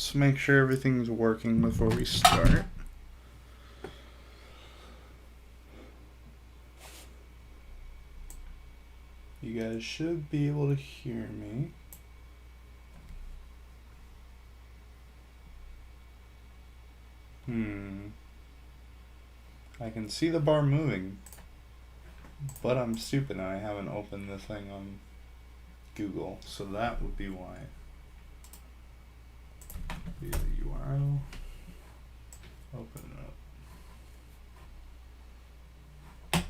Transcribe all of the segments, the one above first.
let's make sure everything's working before we start. You guys should be able to hear me. I can see the bar moving, but I'm stupid and I haven't opened the thing on Google, so that would be why. Be the URL. Open it up.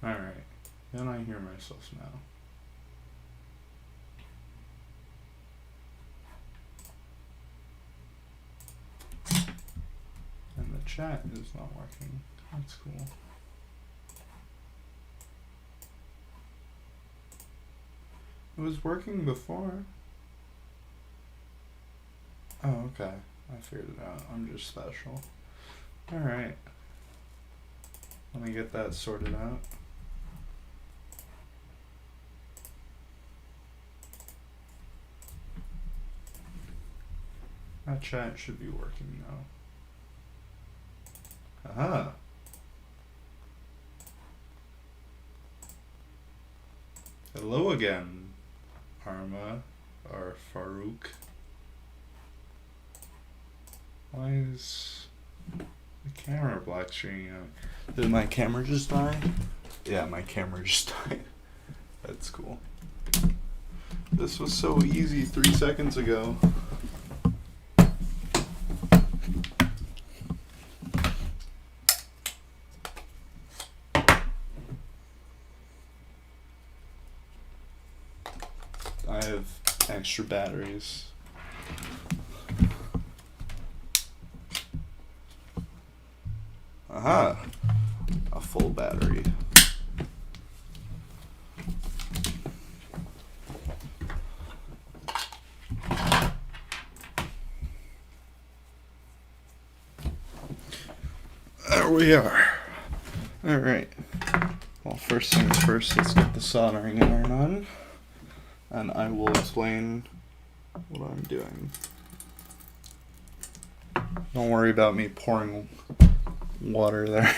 Alright, then I hear myself now. And the chat is not working. That's cool. It was working before. Oh, okay. I figured it out. I'm just special. Alright. Let me get that sorted out. That chat should be working now. Aha! Hello again, Arma or Farouk. Why is the camera black screening out? Did my camera just die? Yeah, my camera just died. That's cool. This was so easy 3 seconds ago. I have extra batteries. Aha! A full battery. There we are. Alright. Well, first things first, let's get the soldering iron on. And I will explain what I'm doing. Don't worry about me pouring water there.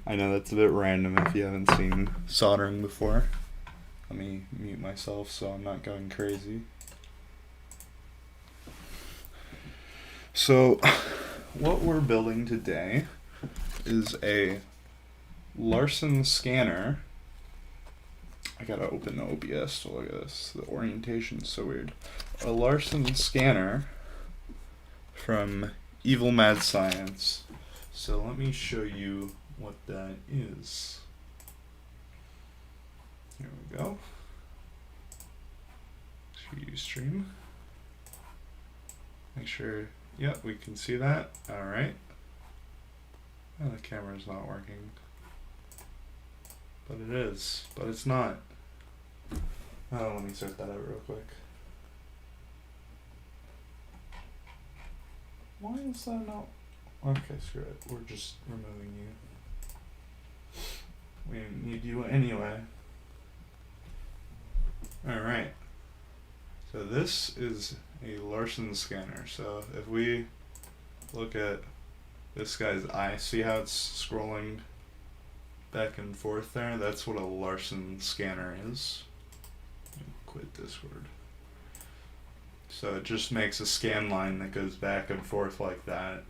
I know that's a bit random if you haven't seen soldering before. Let me mute myself so I'm not going crazy. So, what we're building today is a Larson Scanner. I gotta open the OBS to look at this. The orientation's so weird. A Larson Scanner from Evil Mad Science. So let me show you what that is. Here we go. Stream. Make sure, yep, we can see that. Alright. Oh, the camera's not working. But it is. But it's not. Oh, let me sort that out real quick. Why is that not? Okay, screw it. We're just removing you. We need you anyway. Alright. So this is a Larson Scanner. So if we look at this guy's eye, see how it's scrolling back and forth there? That's what a Larson Scanner is. Quit Discord. So it just makes a scan line that goes back and forth like that.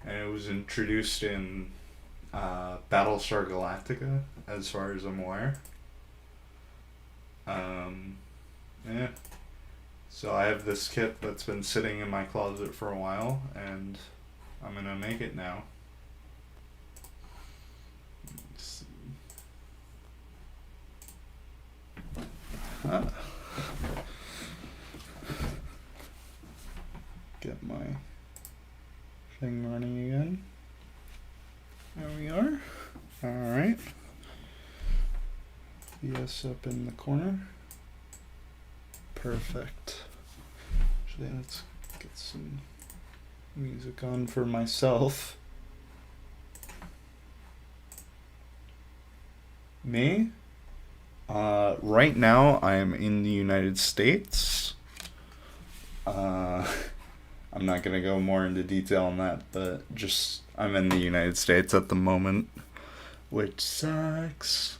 And it was introduced in Battlestar Galactica, as far as I'm aware. Yeah. So I have this kit that's been sitting in my closet for a while, and I'm gonna make it now. Let's see. Get my thing running again. There we are. Alright. BS up in the corner. Perfect. Actually, let's get some music on for myself. Me? Right now, I'm in the United States. I'm not gonna go more into detail on that, but just I'm in the United States at the moment, which sucks.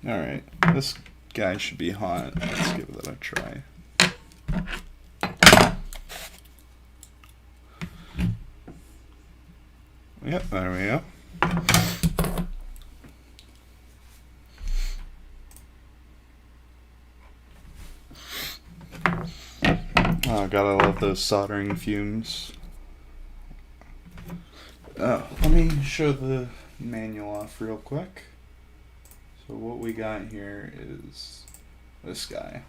Alright, this guy should be hot. Let's give that a try. Yep, there we go. Oh, gotta love those soldering fumes. Oh, let me show the manual off real quick. So what we got here is this guy.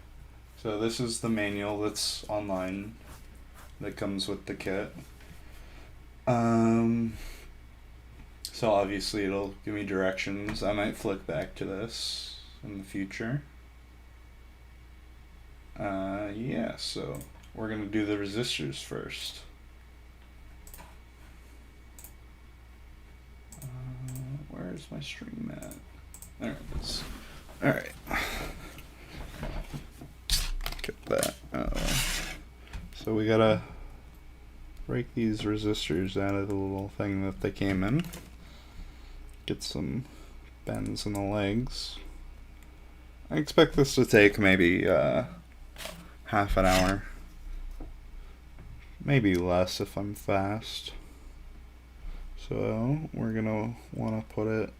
So this is the manual that's online that comes with the kit. So obviously it'll give me directions. I might flick back to this in the future. Yeah, so we're gonna do the resistors first. Where's my stream at? There it is. Alright. Get that out of the way. So we gotta break these resistors out of the little thing that they came in. Get some bends in the legs. I expect this to take maybe half an hour. Maybe less if I'm fast. So we're gonna want to put it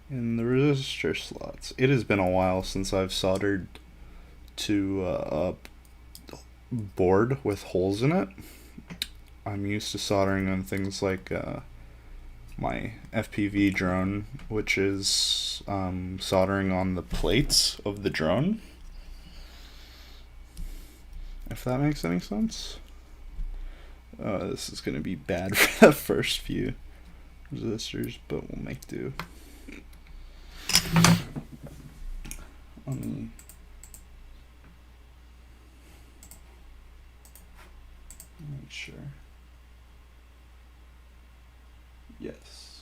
in the resistor slots. It has been a while since I've soldered to a board with holes in it. I'm used to soldering on things like my FPV drone, which is soldering on the plates of the drone. If that makes any sense. This is going to be bad for the first few resistors, but we'll make do. Let me make sure. Yes.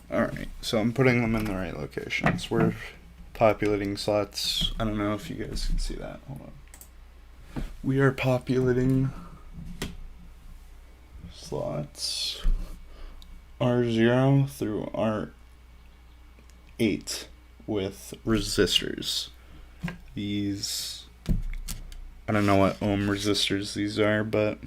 Alright, so I'm putting them in the right locations. We're populating slots. I don't know if you guys can see that. Hold on. We are populating slots R0 through R8 with resistors. These, I don't know what ohm resistors these are, but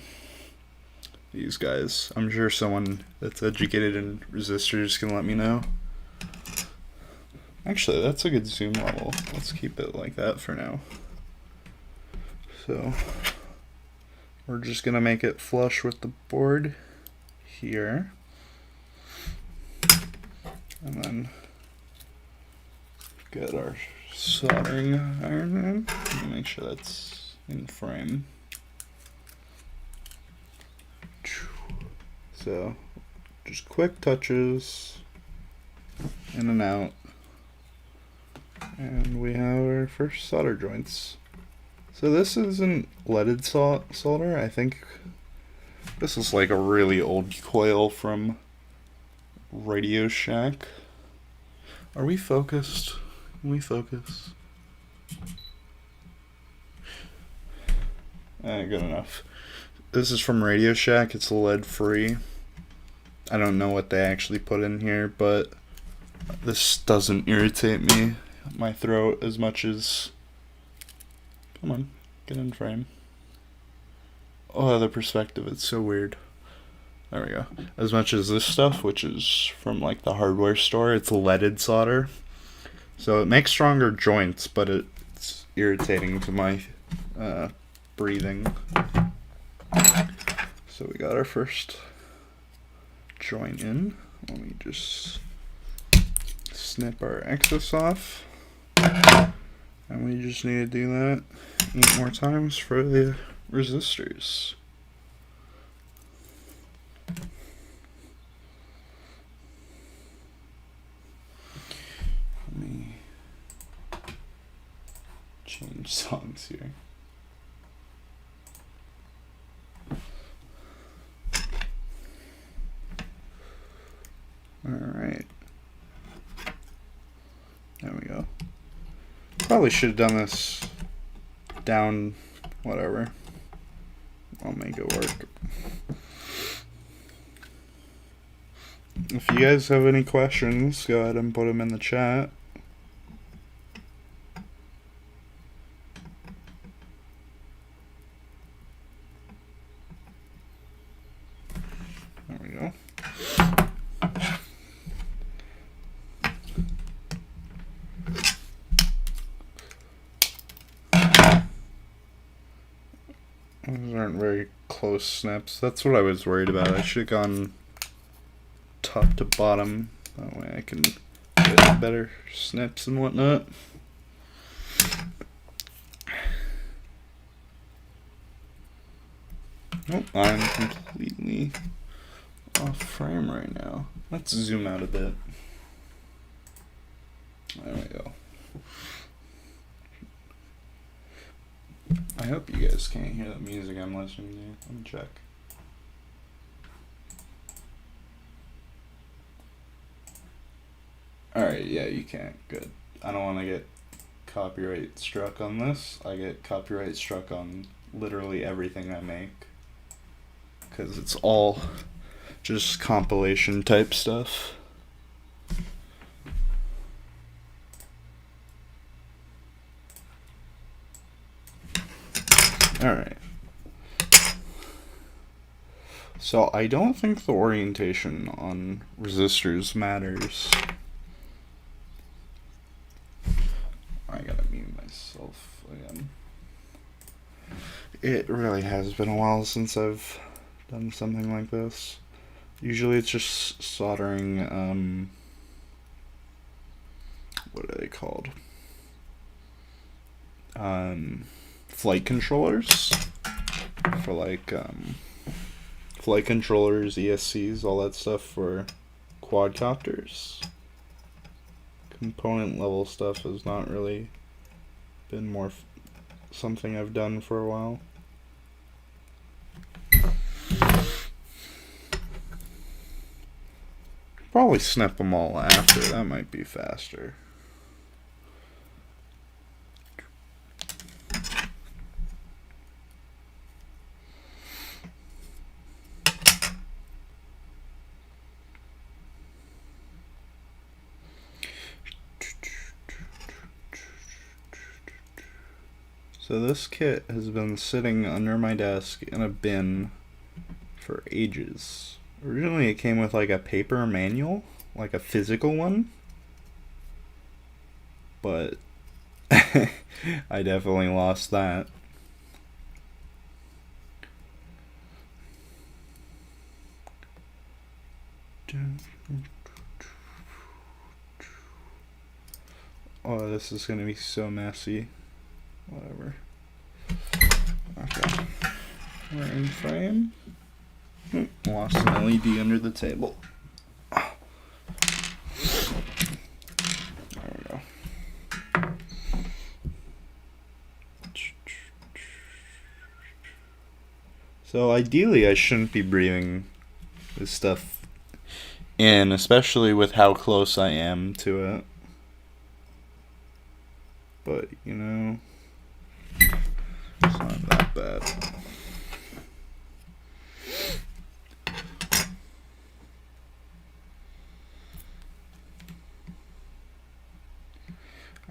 these guys, I'm sure someone that's educated in resistors can let me know. Actually, that's a good zoom level. Let's keep it like that for now. So we're just gonna make it flush with the board here, and then get our soldering iron in. Make sure that's in frame. So just quick touches, in and out, and we have our first solder joints. So this isn't leaded solder. I think this is like a really old coil from Radio Shack. Are we focused? Can we focus? Good enough. This is from Radio Shack. It's lead free. I don't know what they actually put in here, but this doesn't irritate me, my throat, as much as... Come on, get in frame. Oh, the perspective, it's so weird. There we go. As much as this stuff, which is from like the hardware store, it's leaded solder. So it makes stronger joints, but it's irritating to my breathing. So we got our first joint in. Let me just snip our excess off. And we just need to do that 8 more times for the resistors. Let me change songs here. Alright. Probably should have done this down, whatever. I'll make it work. If you guys have any questions, go ahead and put them in the chat. There we go. Those aren't very close snips. That's what I was worried about. I should have gone top to bottom. That way I can get better snips and whatnot. Oh, I'm completely off frame right now. Let's zoom out a bit. There we go. I hope you guys can't hear the music I'm listening to. Let me check. Alright, yeah, you can't. Good. I don't want to get copyright struck on this. I get copyright struck on literally everything I make. Because it's all just compilation type stuff. Alright. So I don't think the orientation on resistors matters. I gotta mute myself again. It really has been a while since I've done something like this. Usually it's just soldering, what are they called? Flight controllers. For like, flight controllers, ESCs, all that stuff for quadcopters. Component level stuff has not really been more something I've done for a while. Probably snip them all after, that might be faster. So this kit has been sitting under my desk in a bin for ages. Originally it came with like a paper manual, like a physical one. But I definitely lost that. Oh, this is gonna be so messy. Whatever. Okay. We're in frame. Lost an LED under the table. There we go. So ideally I shouldn't be breathing this stuff in, especially with how close I am to it. But, you know, it's not that bad.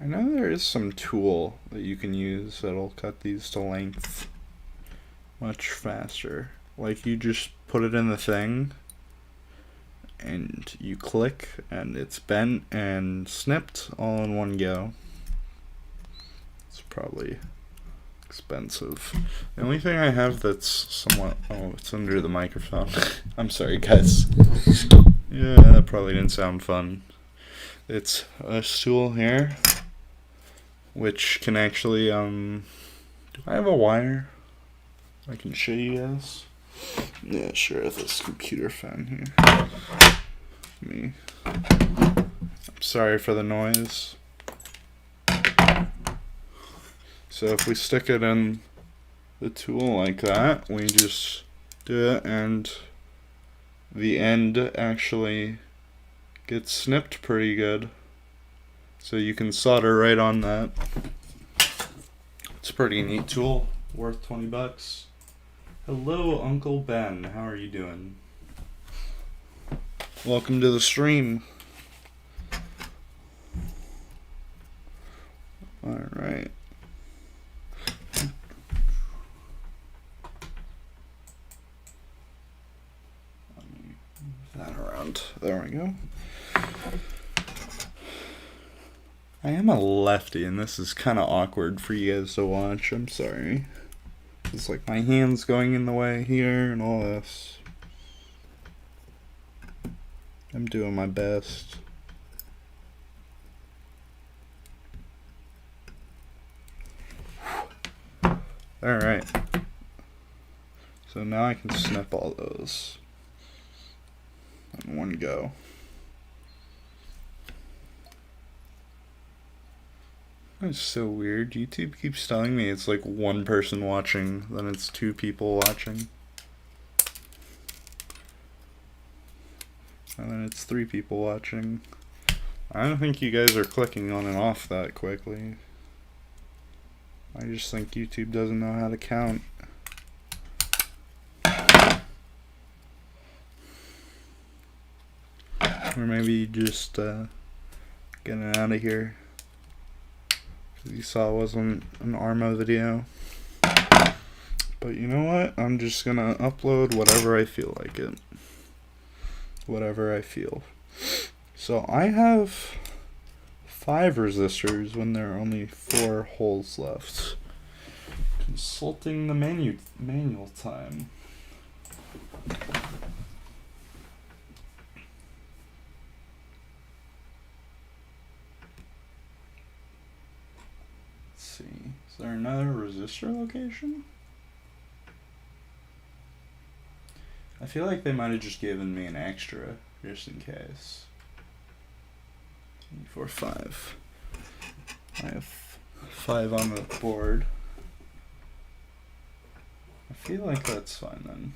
I know there is some tool that you can use that'll cut these to length much faster. Like, you just put it in the thing and you click and it's bent and snipped all in one go. It's probably expensive. The only thing I have that's somewhat... Oh, it's under the microphone. I'm sorry, guys. Yeah, that probably didn't sound fun. It's a stool here, which can actually, do I have a wire I can show you guys? Yeah, sure, I have this computer fan here. I'm sorry for the noise. So if we stick it in the tool like that, we just do it and the end actually gets snipped pretty good. So you can solder right on that. It's a pretty neat tool, worth 20 bucks. Hello, Uncle Ben. How are you doing? Welcome to the stream. Alright. Let me move that around. There we go. I am a lefty, and this is kind of awkward for you guys to watch. I'm sorry. It's like my hand's going in the way here and all this. I'm doing my best. Alright. So now I can snip all those in one go. That's so weird. YouTube keeps telling me it's like one person watching, then it's two people watching. And then it's three people watching. I don't think you guys are clicking on and off that quickly. I just think YouTube doesn't know how to count. Or maybe just getting out of here. Because you saw it wasn't an Arma video. But you know what? I'm just gonna upload whatever I feel like it. Whatever I feel. So I have 5 resistors when there are only 4 holes left. Consulting the manual time. Let's see. Is there another resistor location? I feel like they might have just given me an extra, just in case. 4, 5. I have 5 on the board. I feel like that's fine then.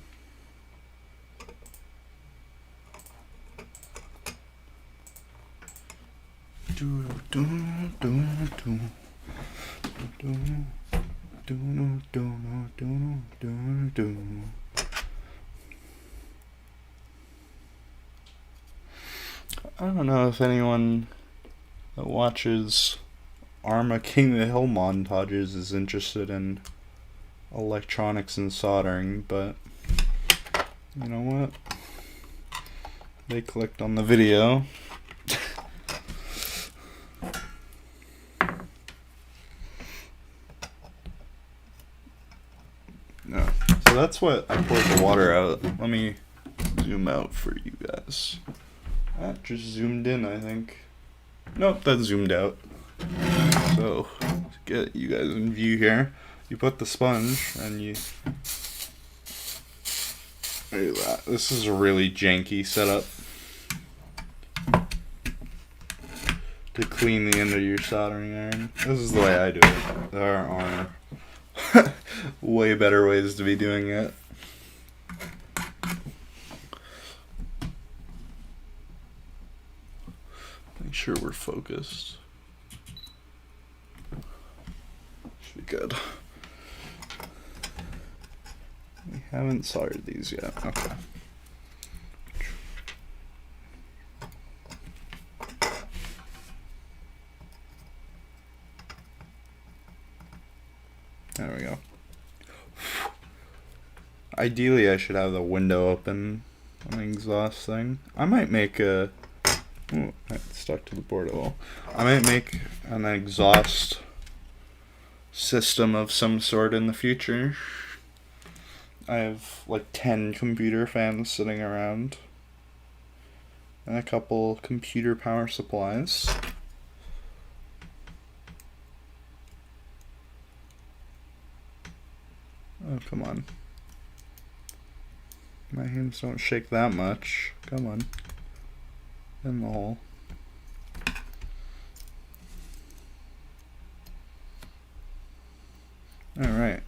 I don't know if anyone that watches Arma King of the Hill montages is interested in electronics and soldering, but you know what? They clicked on the video. No. So that's what I poured the water out. Let me zoom out for you guys. That just zoomed in, I think. Nope, that zoomed out. So, to get you guys in view here, you put the sponge and you... Look at that. This is a really janky setup to clean the end of your soldering iron. This is the way I do it. There are way better ways to be doing it. Make sure we're focused. Should be good. We haven't soldered these yet. Okay. There we go. Ideally, I should have the window open on the exhaust thing. I might make a... Ooh, I stuck to the board a little. I might make an exhaust system of some sort in the future. I have like 10 computer fans sitting around. And a couple computer power supplies. Oh, come on. My hands don't shake that much. Come on. In the hole. Alright.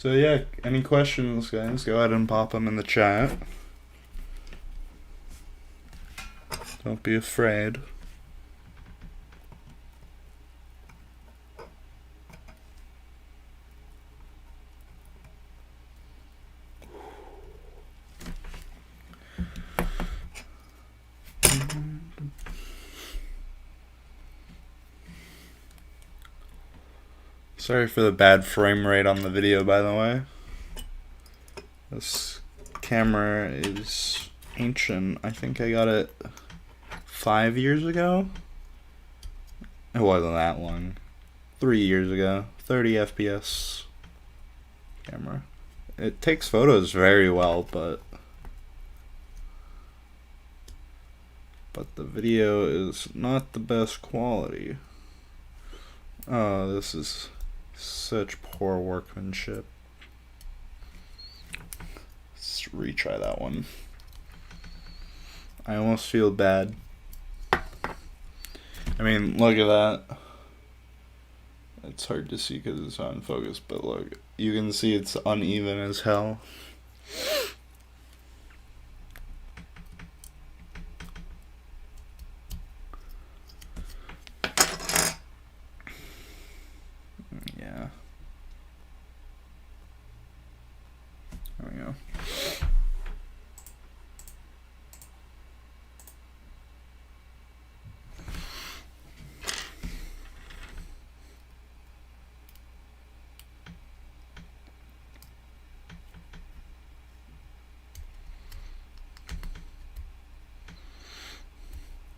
So yeah, any questions, guys? Go ahead and pop them in the chat. Don't be afraid. Sorry for the bad frame rate on the video, by the way. This camera is ancient. I think I got it 5 years ago. It wasn't that long. 3 years ago. 30 FPS camera. It takes photos very well, but the video is not the best quality. Oh, this is such poor workmanship. Let's retry that one. I almost feel bad. I mean, look at that. It's hard to see because it's on focus, but look, you can see it's uneven as hell. Yeah. There we go.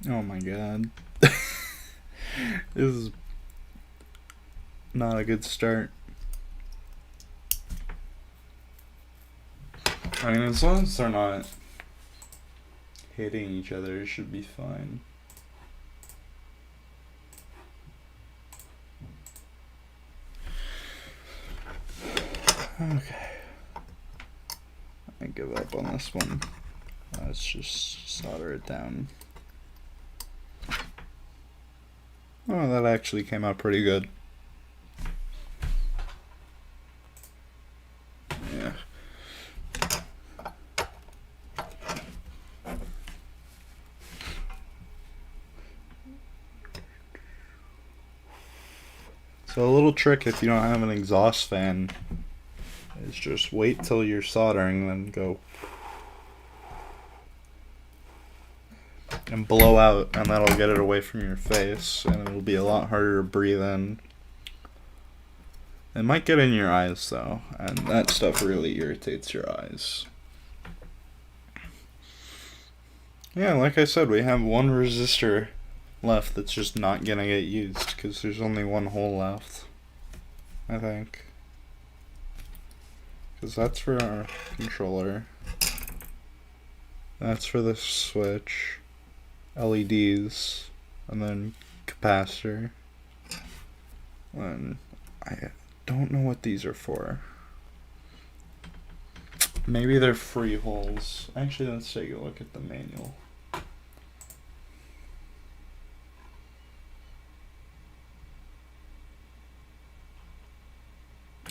Oh my god. This is not a good start. I mean, as long as they're not hitting each other, it should be fine. Okay. I give up on this one. Let's just solder it down. Oh, that actually came out pretty good. Yeah. So a little trick if you don't have an exhaust fan is just wait till you're soldering, then go and blow out, and that'll get it away from your face, and it'll be a lot harder to breathe in. It might get in your eyes though, and that stuff really irritates your eyes. Yeah, like I said, we have one resistor left that's just not gonna get used because there's only one hole left, I think. Because that's for our controller. That's for the switch. LEDs, and then capacitor. And I don't know what these are for. Maybe they're free holes. Actually, let's take a look at the manual.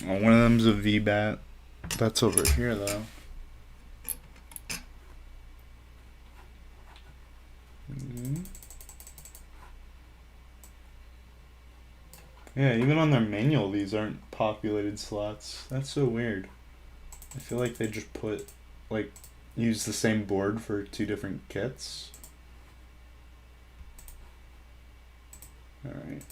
Oh, one of them's a VBAT. That's over here though. Yeah, even on their manual, these aren't populated slots. That's so weird. I feel like they just use the same board for two different kits. Alright.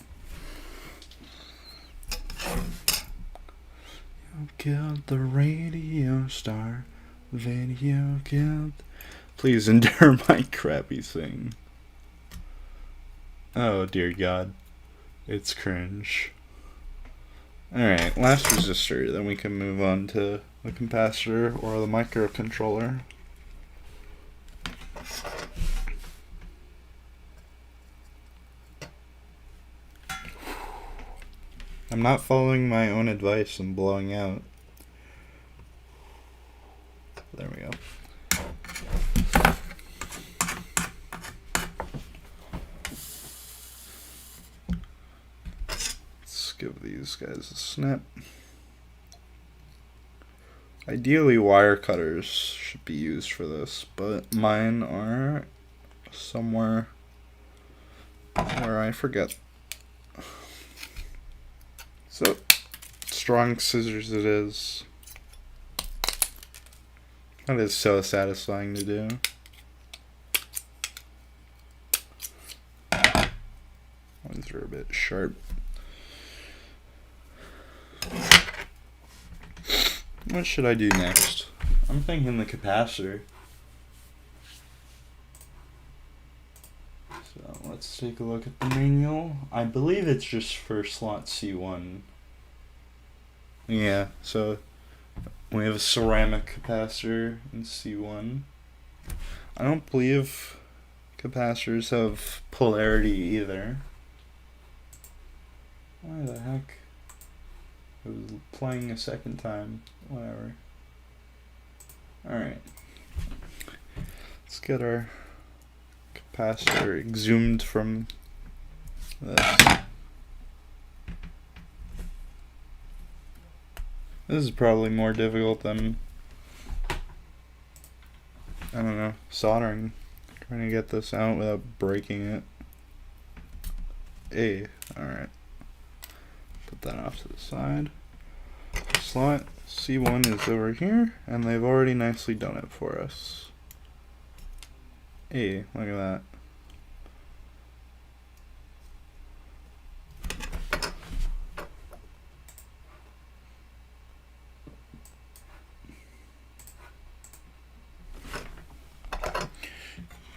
You killed the radio star. Video killed. Please endure my crappy sing. Oh dear God. It's cringe. Alright, last resistor, then we can move on to the capacitor or the microcontroller. I'm not following my own advice and blowing out. There we go. Give these guys a snip. Ideally, wire cutters should be used for this, but mine are somewhere where I forget. So, strong scissors it is. That is so satisfying to do. Ones are a bit sharp. What should I do next? I'm thinking the capacitor. So let's take a look at the manual. I believe it's just for slot C1. Yeah, so we have a ceramic capacitor in C1. I don't believe capacitors have polarity either. Why the heck? It was playing a second time. Whatever. Alright. Let's get our capacitor exhumed from this. This is probably more difficult than, I don't know, soldering. Trying to get this out without breaking it. Alright. Put that off to the side. Slot C1 is over here, and they've already nicely done it for us. Hey, look at that.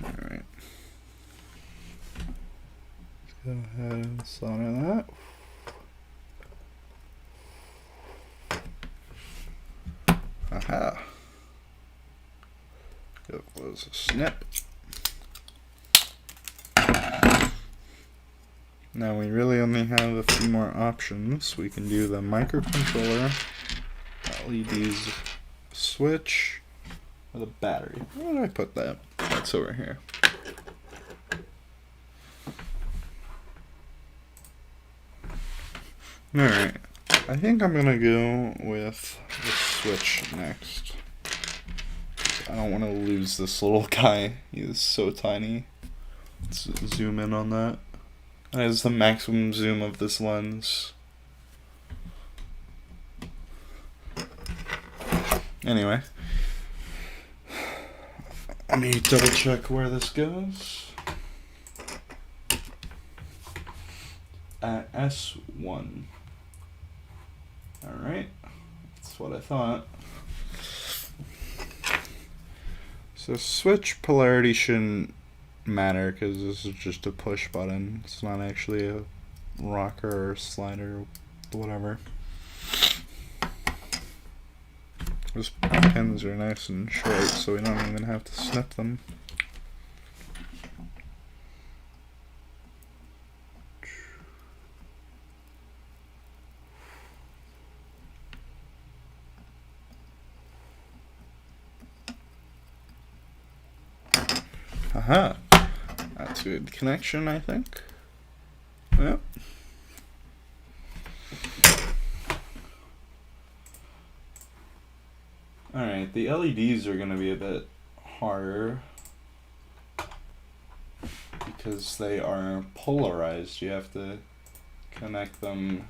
Alright. Let's go ahead and solder that. Aha. It was a snip. Now we really only have a few more options. We can do the microcontroller, LEDs, switch, or the battery. Where did I put that? That's over here. Alright. I think I'm gonna go with the switch next. I don't want to lose this little guy. He is so tiny. Let's zoom in on that. That is the maximum zoom of this lens. Anyway. Let me double check where this goes. At S1. Alright, that's what I thought. So switch polarity shouldn't matter because this is just a push button. It's not actually a rocker or slider or whatever. Those pins are nice and short, so we don't even have to snip them. Aha! That's a good connection, I think. Yep. Alright, the LEDs are going to be a bit harder because they are polarized. You have to connect them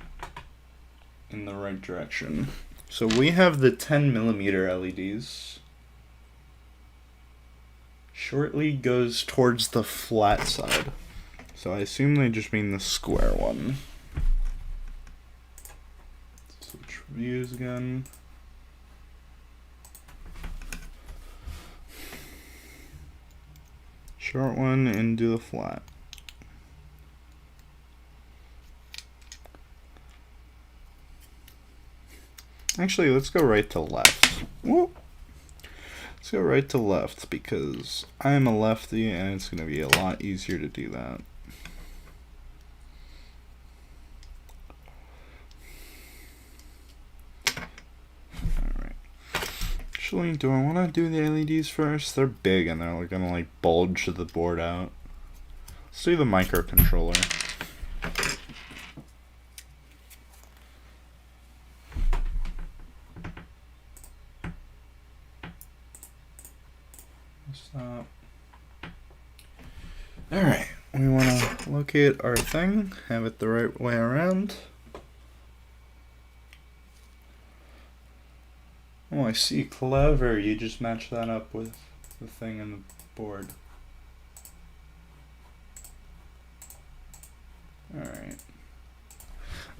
in the right direction. So we have the 10mm LEDs. Shortly goes towards the flat side. So I assume they just mean the square one. Switch views again. Short one and do the flat. Actually, let's go right to left. Whoop. Let's go right to left because I'm a lefty and it's going to be a lot easier to do that. Alright. Actually, do I want to do the LEDs first? They're big and they're going to like bulge the board out. Let's do the microcontroller. Alright, we want to locate our thing, have it the right way around. Oh, I see. Clever. You just match that up with the thing in the board. Alright.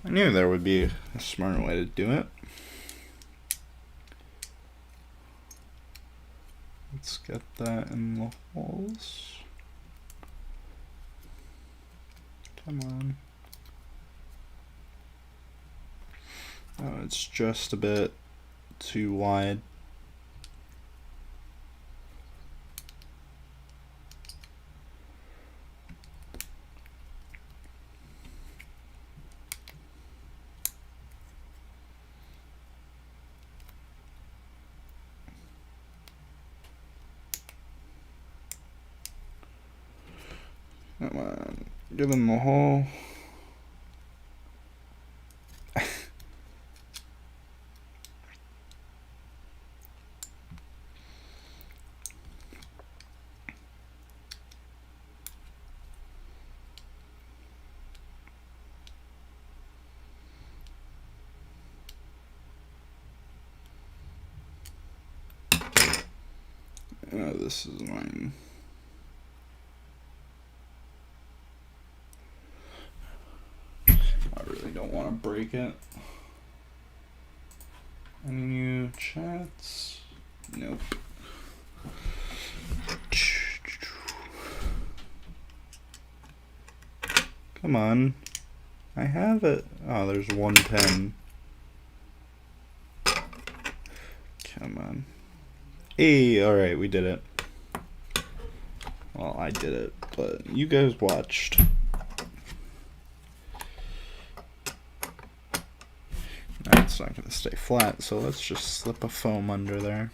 I knew there would be a smart way to do it. Let's get that in the holes. Come on. Oh, it's just a bit too wide. Come on, give them the hole. Oh, this is mine. I really don't want to break it. Any new chats? Nope. Come on. I have it. Oh, there's 110. Come on. Hey, alright, we did it. Well, I did it, but you guys watched. Now it's not going to stay flat, so let's just slip a foam under there.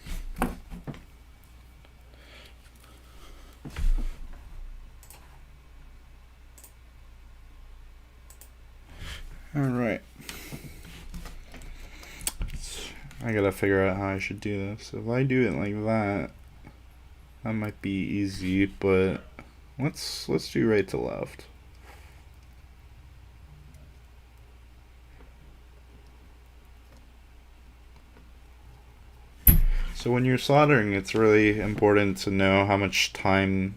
Alright. I gotta figure out how I should do this. If I do it like that, that might be easy, but let's do right to left. So when you're soldering, it's really important to know how much time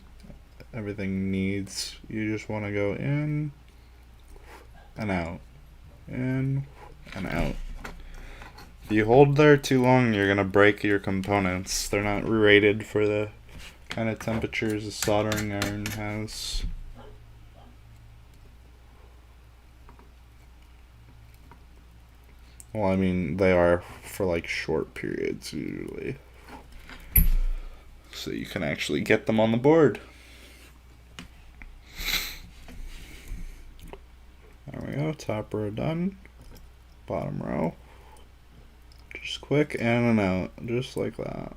everything needs. You just want to go in and out, in and out. If you hold there too long, you're gonna break your components. They're not rated for the kind of temperatures a soldering iron has. Well, I mean, they are for like short periods usually. So you can actually get them on the board. There we go, top row done. Bottom row. Just quick in and out, just like that.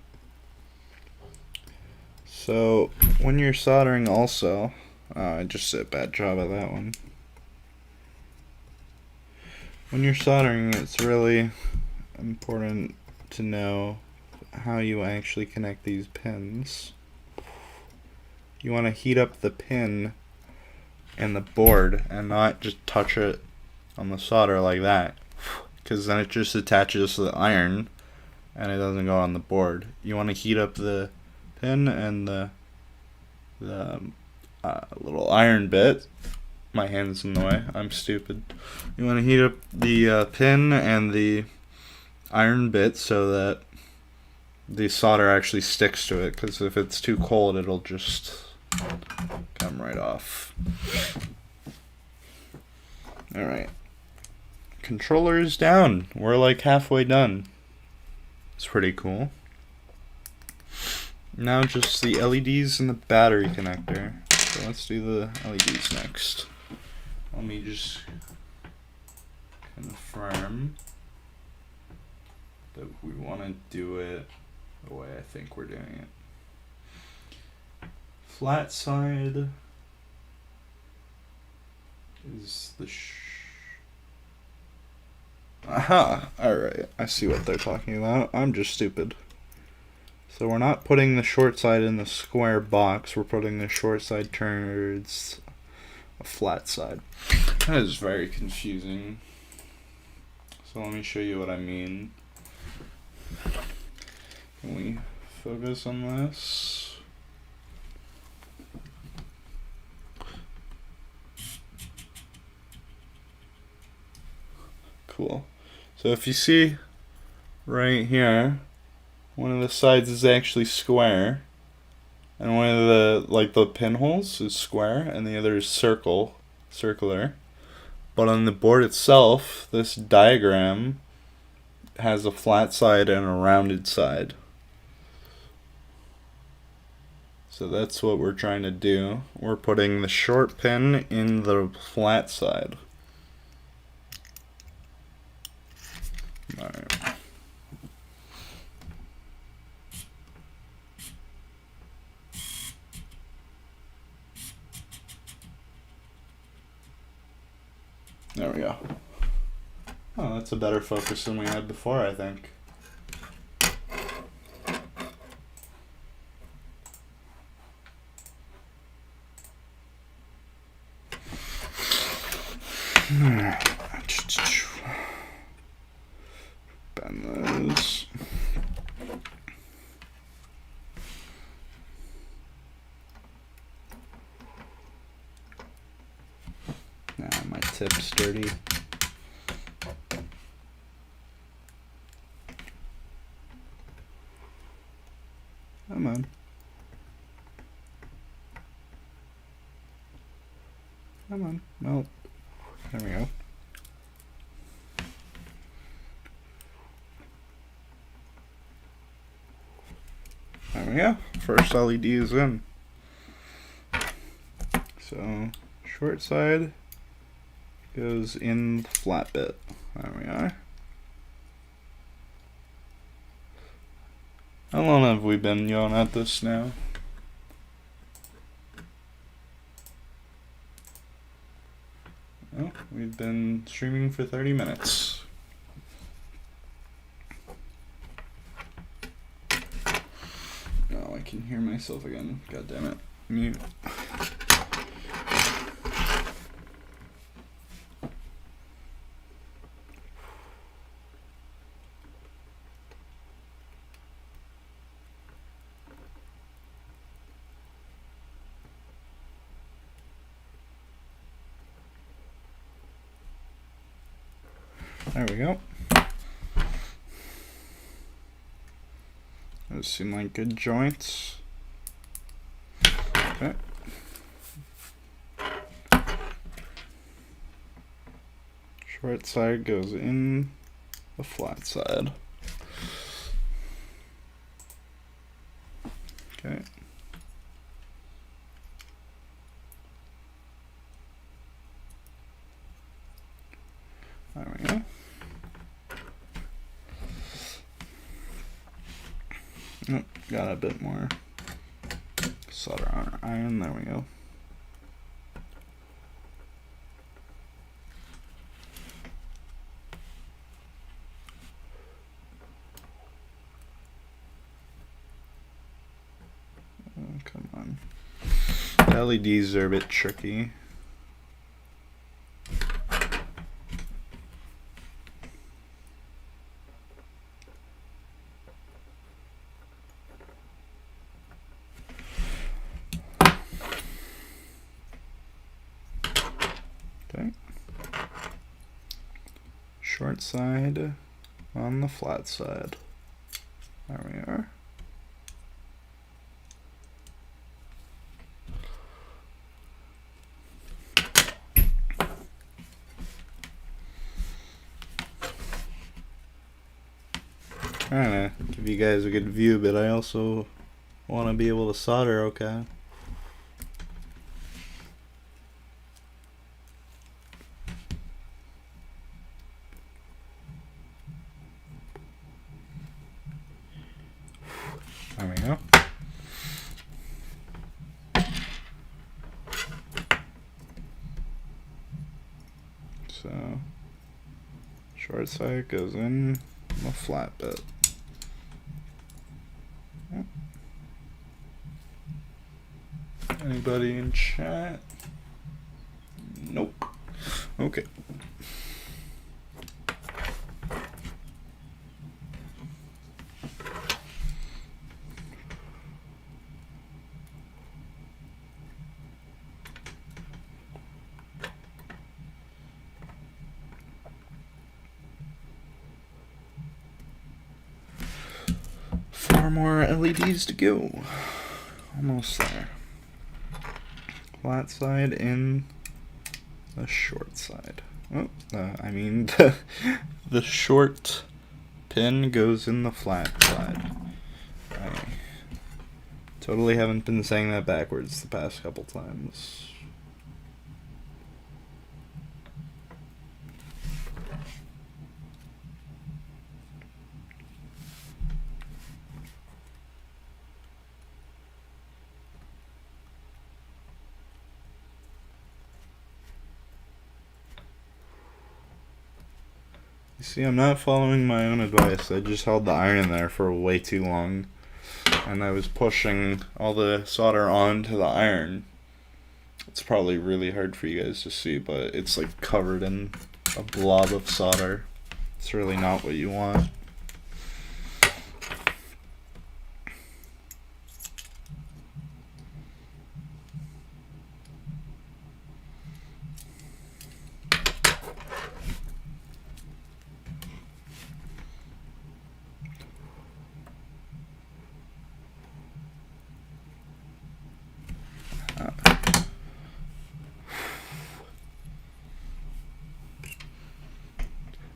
So when you're soldering also, I just did a bad job at that one. When you're soldering, it's really important to know how you actually connect these pins. You want to heat up the pin and the board and not just touch it on the solder like that, because then it just attaches to the iron and it doesn't go on the board. You want to heat up the pin and the little iron bit. My hand's in the way, I'm stupid. You want to heat up the pin and the iron bit so that the solder actually sticks to it, because if it's too cold it'll just come right off. Alright. Controller is down. We're like halfway done. It's pretty cool. Now just the LEDs and the battery connector. So let's do the LEDs next. Let me just confirm that we want to do it the way I think we're doing it. Flat side is the aha, alright, I see what they're talking about. I'm just stupid. So we're not putting the short side in the square box, we're putting the short side towards a flat side. That is very confusing. So let me show you what I mean. Can we focus on this? Cool. So if you see right here, one of the sides is actually square, and one of the pinholes is square, and the other is circular. But on the board itself, this diagram has a flat side and a rounded side. So that's what we're trying to do. We're putting the short pin in the flat side. Alright. There we go. Oh, that's a better focus than we had before, I think. Bend those. Nah, my tip's dirty. Come on. Come on. Well, there we go. There we go. First LED is in. So, short side goes in the flat bit. There we are. How long have we been going at this now? Well, we've been streaming for 30 minutes. Oh, I can hear myself again. God damn it. Mute. There we go. Those seem like good joints. Okay. Short side goes in the flat side. Okay. There we go. Oh, got a bit more solder on our iron. There we go. Oh, come on. The LEDs are a bit tricky. Okay. Short side on the flat side. There we are. Trying to give you guys a good view, but I also want to be able to solder okay. There we go. So, short side goes in the flat bit. Yep. Anybody in chat? Nope. Okay. Four more LEDs to go. Almost there. Flat side in the short side. Oh, I mean the short pin goes in the flat side. I totally haven't been saying that backwards the past couple times. You see, I'm not following my own advice. I just held the iron in there for way too long. And I was pushing all the solder onto the iron. It's probably really hard for you guys to see, but it's like covered in a blob of solder. It's really not what you want.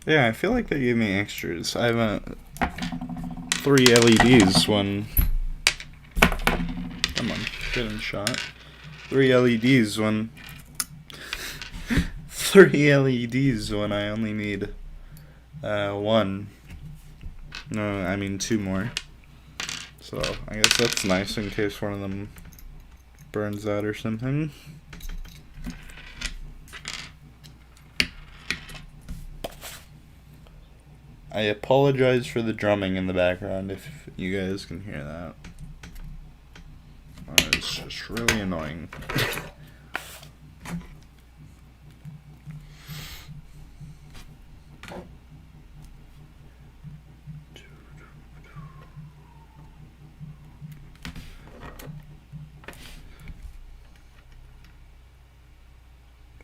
Yeah, I feel like they gave me extras. I have 3 LEDs when... Come on, getting shot. 3 LEDs when... 3 LEDs when I only need 1. No, I mean 2 more. So, I guess that's nice in case one of them burns out or something. I apologize for the drumming in the background if you guys can hear that. It's just really annoying.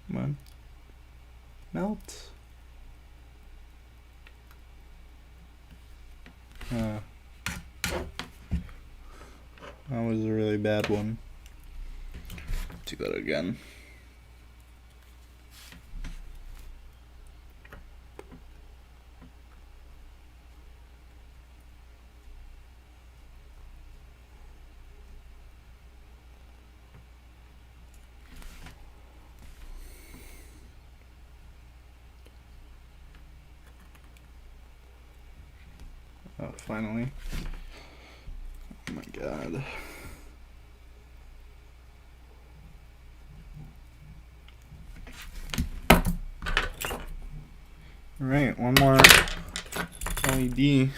Come on. Melt. That was a really bad one. Do that again. Oh, finally. Oh my god. Alright, one more LED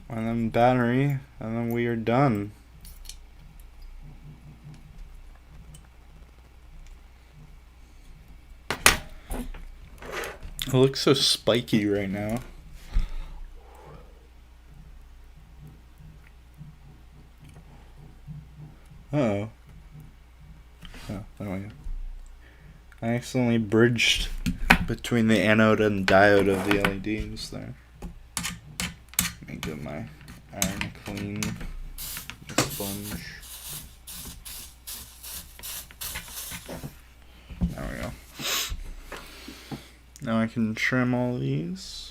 and then battery, and then we are done. It looks so spiky right now. Uh-oh. Oh, there we go. I accidentally bridged between the anode and diode of the LEDs there. Let me get my iron clean sponge. There we go. Now I can trim all these.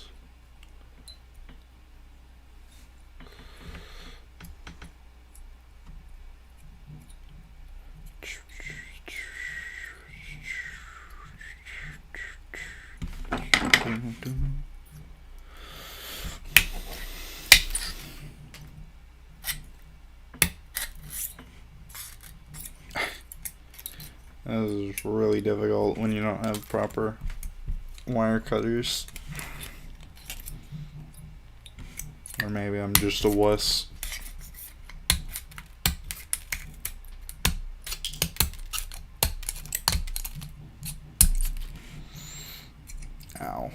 This is really difficult when you don't have proper wire cutters. Or maybe I'm just a wuss. Ow.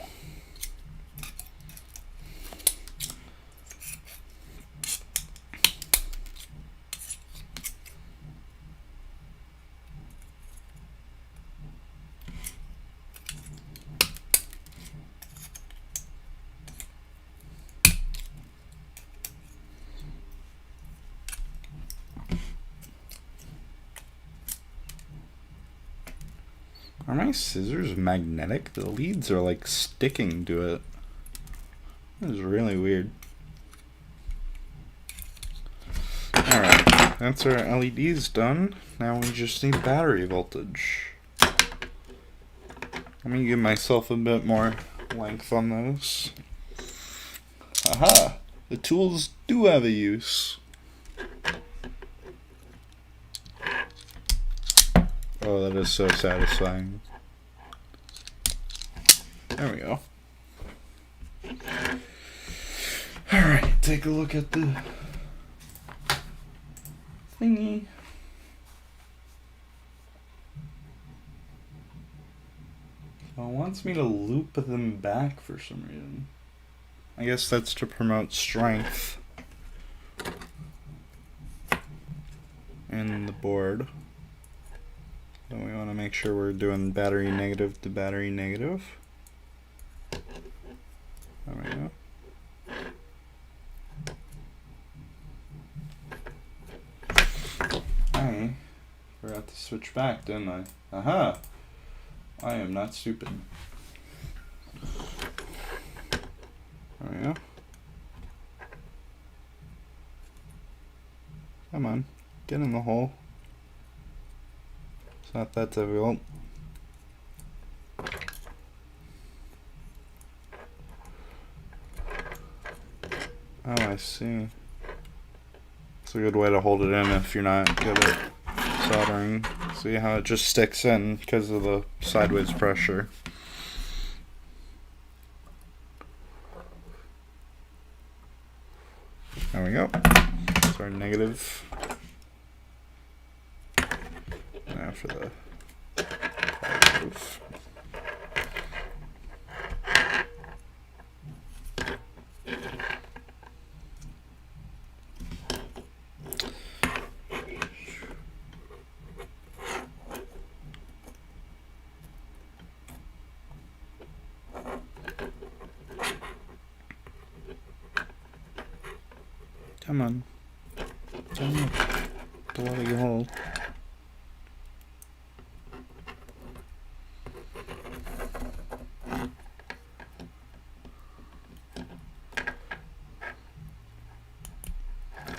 Are my scissors magnetic? The leads are like sticking to it. This is really weird. Alright, that's our LEDs done. Now we just need battery voltage. Let me give myself a bit more length on those. Aha! The tools do have a use. Oh, that is so satisfying. There we go. Alright, take a look at the thingy. So it wants me to loop them back for some reason. I guess that's to promote strength in the board. Then we want to make sure we're doing battery negative to battery negative. There we go. I forgot to switch back, didn't I? Aha! I am not stupid. There we go. Come on, get in the hole. It's not that difficult. Oh, I see. It's a good way to hold it in if you're not good at soldering. See how it just sticks in because of the sideways pressure. There we go. That's our negative. Now for the positive. Come on. Turn up. Bloody hole.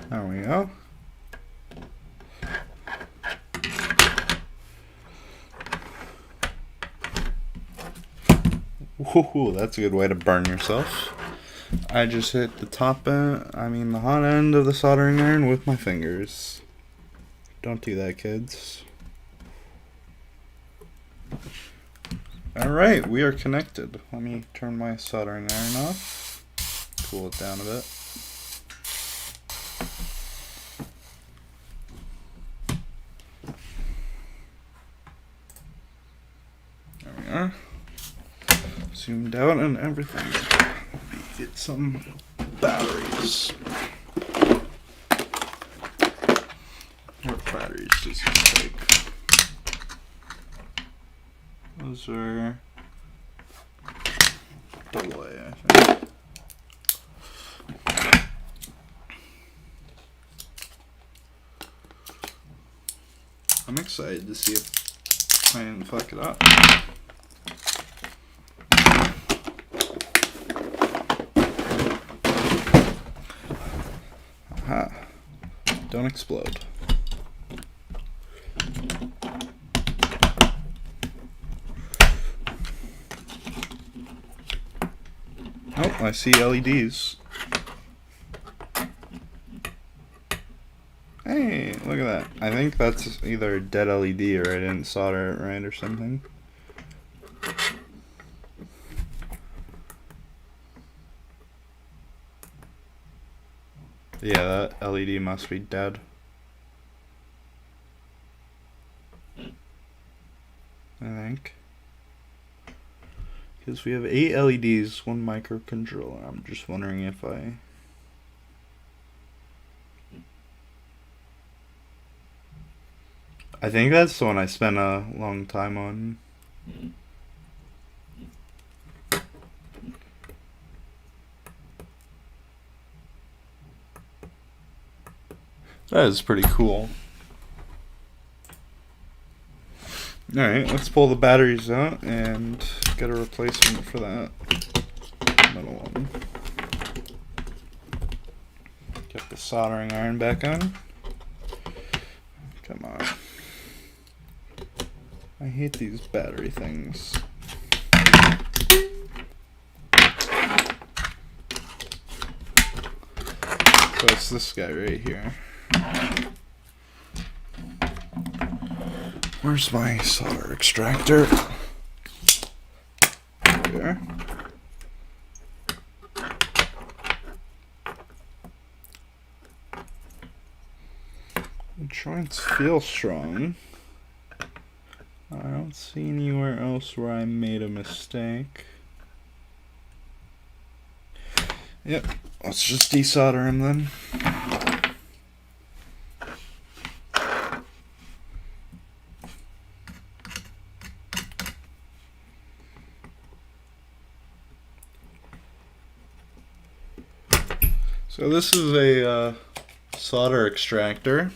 There we go. Woohoo, that's a good way to burn yourself. I just hit the top end, the hot end of the soldering iron with my fingers. Don't do that, kids. Alright, we are connected. Let me turn my soldering iron off. Cool it down a bit. There we are. Zoomed out and everything. Get some batteries. What batteries does he take? Those are AA, I think. I'm excited to see if I didn't fuck it up. Aha. Don't explode. Oh, I see LEDs. Hey, look at that. I think that's either a dead LED or I didn't solder it right or something. Yeah, that LED must be dead. I think. Because we have 8 LEDs, 1 microcontroller. I'm just wondering if I think that's the one I spent a long time on. That is pretty cool. Alright, let's pull the batteries out and get a replacement for that middle one. Get the soldering iron back on. Come on. I hate these battery things. So it's this guy right here. Where's my solder extractor? There. The joints feel strong. I don't see anywhere else where I made a mistake. Yep, let's just desolder him then. So this is a solder extractor.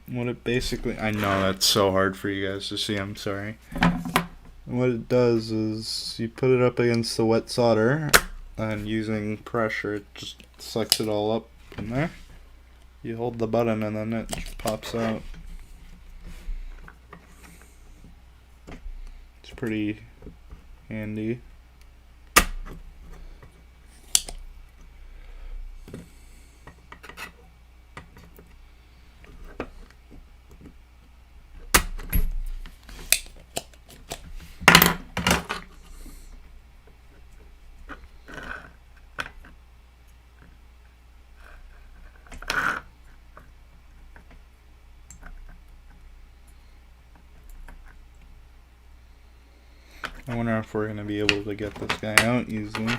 What it basically, I know that's so hard for you guys to see, I'm sorry. What it does is you put it up against the wet solder and using pressure it just sucks it all up in there. You hold the button and then it just pops out. It's pretty handy. I wonder if we're going to be able to get this guy out easily.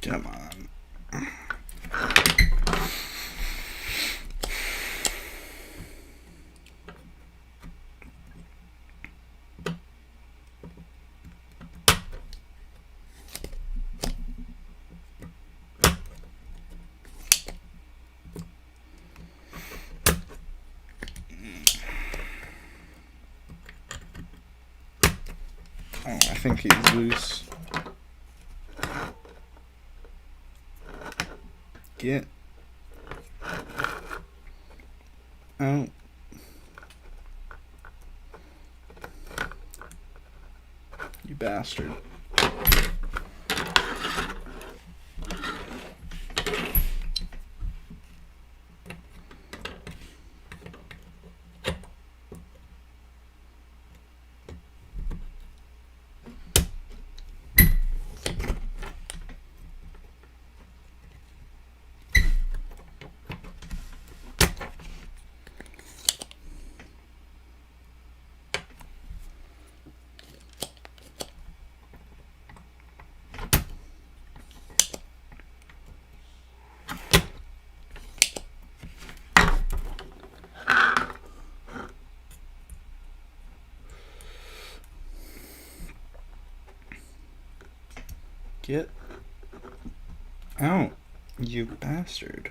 Come on. Oh, I think he's loose. Get out. You bastard. Get out. You bastard.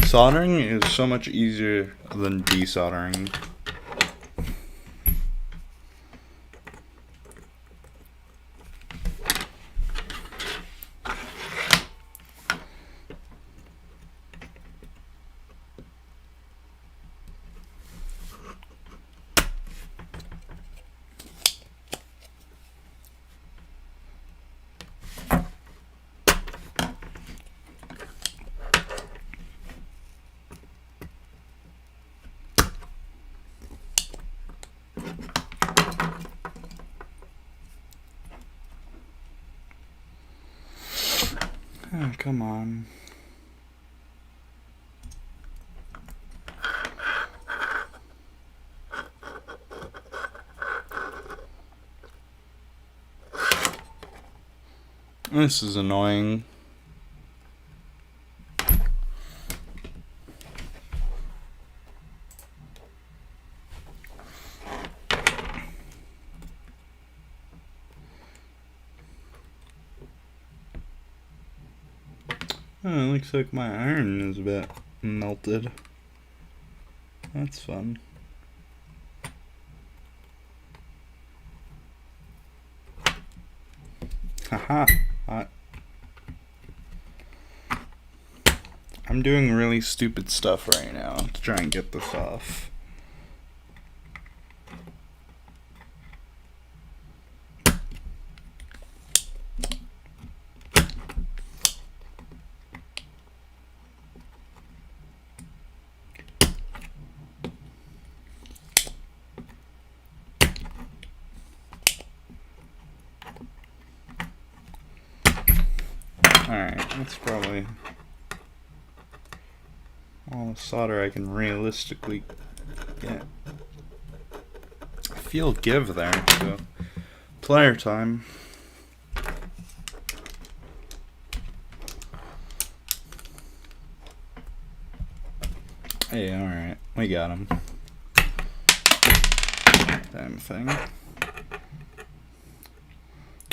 Soldering is so much easier than desoldering. Oh, come on. This is annoying. Oh, it looks like my iron is a bit melted. That's fun. Haha. I'm doing really stupid stuff right now to try and get this off. Alright, that's probably all the solder I can realistically get. I feel give there, so plier time. Hey, alright, we got him. Damn thing.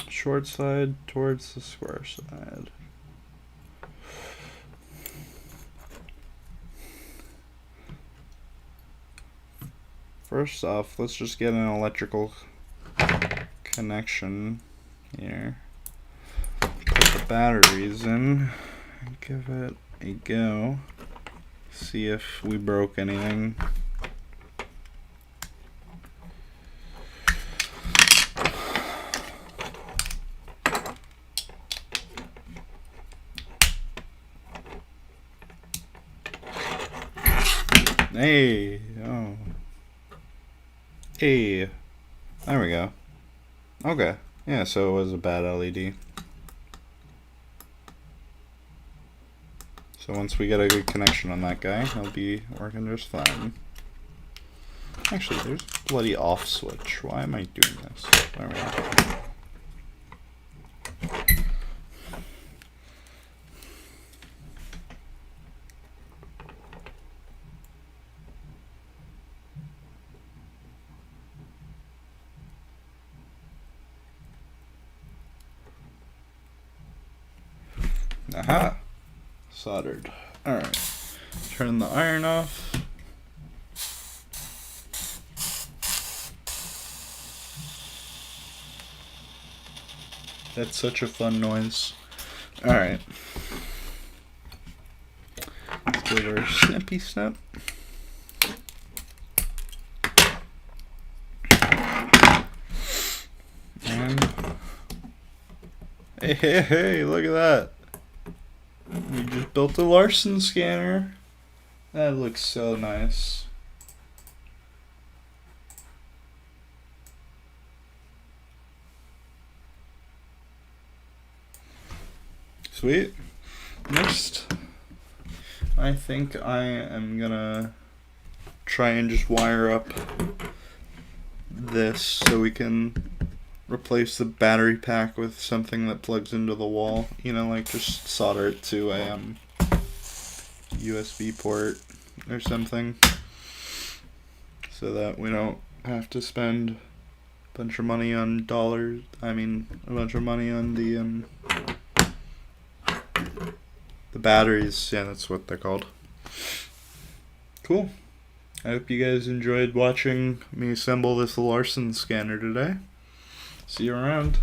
Short side towards the square side. First off, let's just get an electrical connection here. Put the batteries in. Give it a go. See if we broke anything. Hey, oh. Hey, there we go. Okay, yeah, so it was a bad LED. So once we get a good connection on that guy, he'll be working just fine. Actually, there's a bloody off switch. Why am I doing this? There we go. Aha! Soldered. Alright. Turn the iron off. That's such a fun noise. Alright. Let's give her a snippy snip. And hey, look at that. We just built a Larson Scanner. That looks so nice. Sweet. Next, I think I am gonna try and just wire up this so we can replace the battery pack with something that plugs into the wall. You know, like just solder it to a USB port or something so that we don't have to spend bunch of money on dollars. I mean, a bunch of money on the batteries. Yeah, that's what they're called. Cool. I hope you guys enjoyed watching me assemble this Larson scanner today. See you around.